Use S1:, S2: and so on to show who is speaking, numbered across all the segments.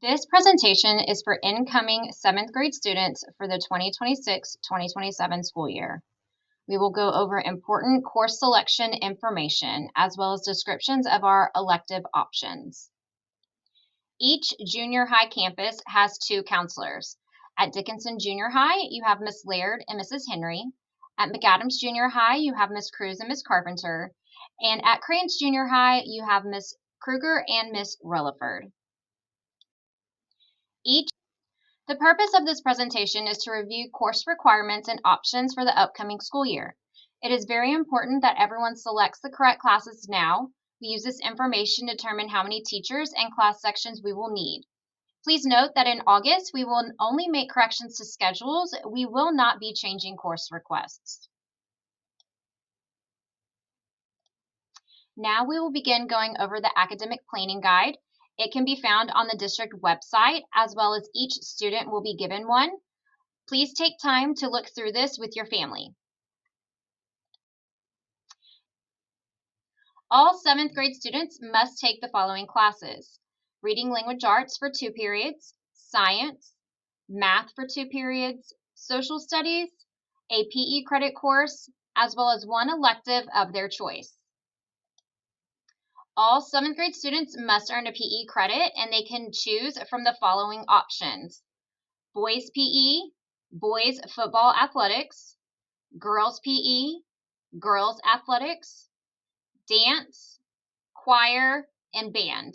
S1: This presentation is for incoming 7th grade students for the 2026-2027 school year. We will go over important course selection information as well as descriptions of our elective options. Each junior high campus has 2 counselors. At Dickinson Junior High, you have Ms. Laird and Mrs. Henry. At McAdams Junior High, you have Ms. Cruz and Ms. Carpenter. And at Crayons Junior High, you have Ms. Kruger and Ms. Rutherford. The purpose of this presentation is to review course requirements and options for the upcoming school year. It is very important that everyone selects the correct classes now. We use this information to determine how many teachers and class sections we will need. Please note that in August, we will only make corrections to schedules. We will not be changing course requests. Now we will begin going over the academic planning guide. It can be found on the district website, as well as each student will be given one. Please take time to look through this with your family. All 7th grade students must take the following classes: Reading Language Arts for 2 periods, Science, Math for 2 periods, Social Studies, a PE credit course, as well as one elective of their choice. All 7th grade students must earn a PE credit, and they can choose from the following options: Boys PE, Boys Football Athletics, Girls PE, Girls Athletics, Dance, Choir, and Band.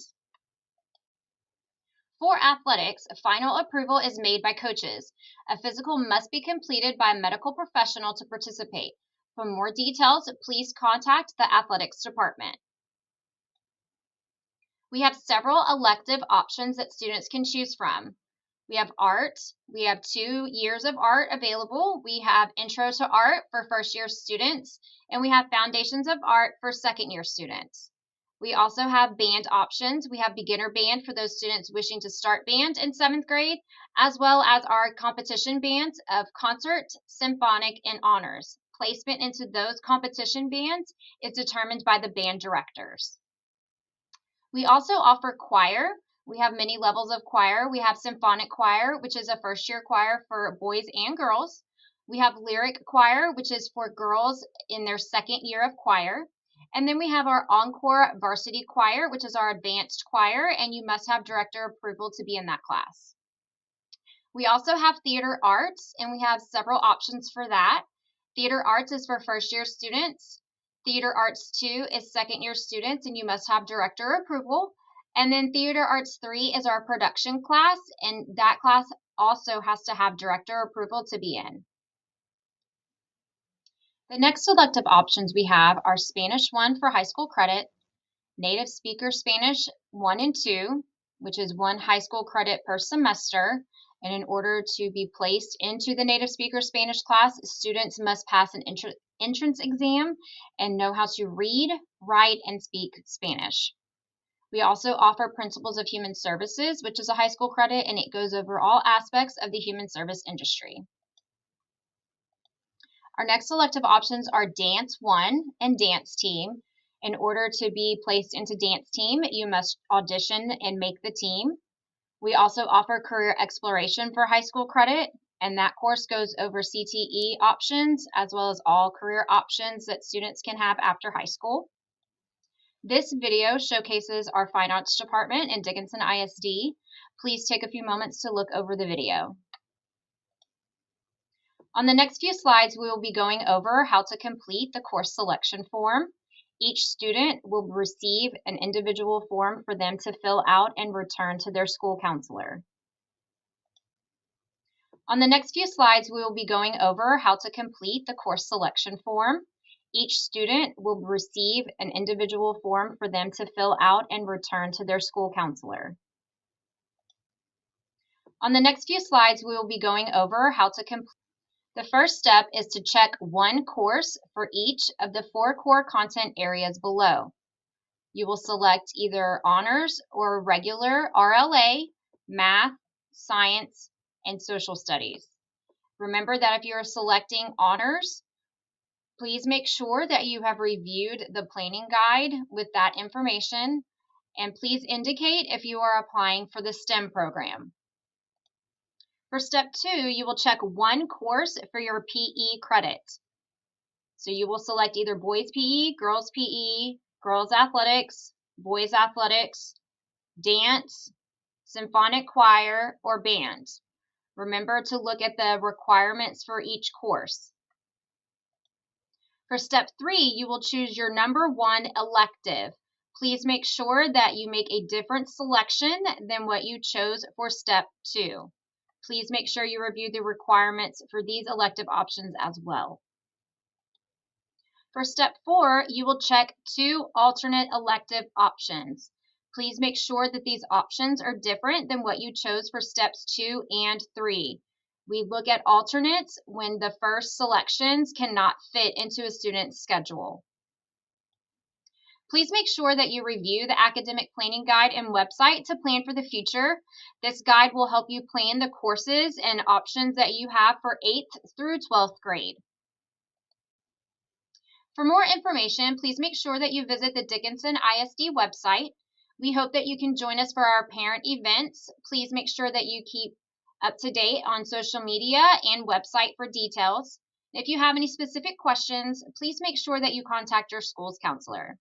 S1: For athletics, final approval is made by coaches. A physical must be completed by a medical professional to participate. For more details, please contact the athletics department. We have several elective options that students can choose from. We have art. We have 2 years of art available. We have Intro to Art for first-year students, and we have Foundations of Art for second-year students. We also have band options. We have beginner band for those students wishing to start band in 7th grade, as well as our competition bands of concert, symphonic, and honors. Placement into those competition bands is determined by the band directors. We also offer choir. We have many levels of choir. We have symphonic choir, which is a first-year choir for boys and girls. We have lyric choir, which is for girls in their 2nd year of choir. And then we have our encore varsity choir, which is our advanced choir, and you must have director approval to be in that class. We also have theater arts, and we have several options for that. Theater arts is for first-year students. Theater Arts 2 is 2nd-year students, and you must have director approval. And then Theater Arts 3 is our production class, and that class also has to have director approval to be in. The next elective options we have are Spanish 1 for high school credit, Native Speaker Spanish 1 and 2, which is 1 high school credit per semester. And in order to be placed into the Native Speaker Spanish class, students must pass an entrance exam and know how to read, write, and speak Spanish. We also offer Principles of Human Services, which is a high school credit, and it goes over all aspects of the human service industry. Our next elective options are Dance 1 and Dance Team. In order to be placed into Dance Team, you must audition and make the team. We also offer Career Exploration for high school credit, and that course goes over CTE options as well as all career options that students can have after high school. This video showcases our Fine Arts Department in Dickinson ISD. Please take a few moments to look over the video. On the next few slides, we will be going over how to complete the course selection form. Each student will receive an individual form for them to fill out and return to their school counselor. On the next few slides, we will be going over how to complete the course selection form. Each student will receive an individual form for them to fill out and return to their school counselor. On the next few slides, we will be going over how to complete. The first step is to check one course for each of the 4 core content areas below. You will select either honors or regular RLA, math, science, and social studies. Remember that if you are selecting honors, please make sure that you have reviewed the planning guide with that information, and please indicate if you are applying for the STEM program. For step 2, you will check one course for your PE credit. So you will select either boys PE, girls athletics, boys athletics, dance, symphonic choir, or band. Remember to look at the requirements for each course. For step 3, you will choose your number 1 elective. Please make sure that you make a different selection than what you chose for step 2. Please make sure you review the requirements for these elective options as well. For step 4, you will check 2 alternate elective options. Please make sure that these options are different than what you chose for steps 2 and 3. We look at alternates when the first selections cannot fit into a student's schedule. Please make sure that you review the academic planning guide and website to plan for the future. This guide will help you plan the courses and options that you have for 8th through 12th grade. For more information, please make sure that you visit the Dickinson ISD website. We hope that you can join us for our parent events. Please make sure that you keep up to date on social media and website for details. If you have any specific questions, please make sure that you contact your school's counselor.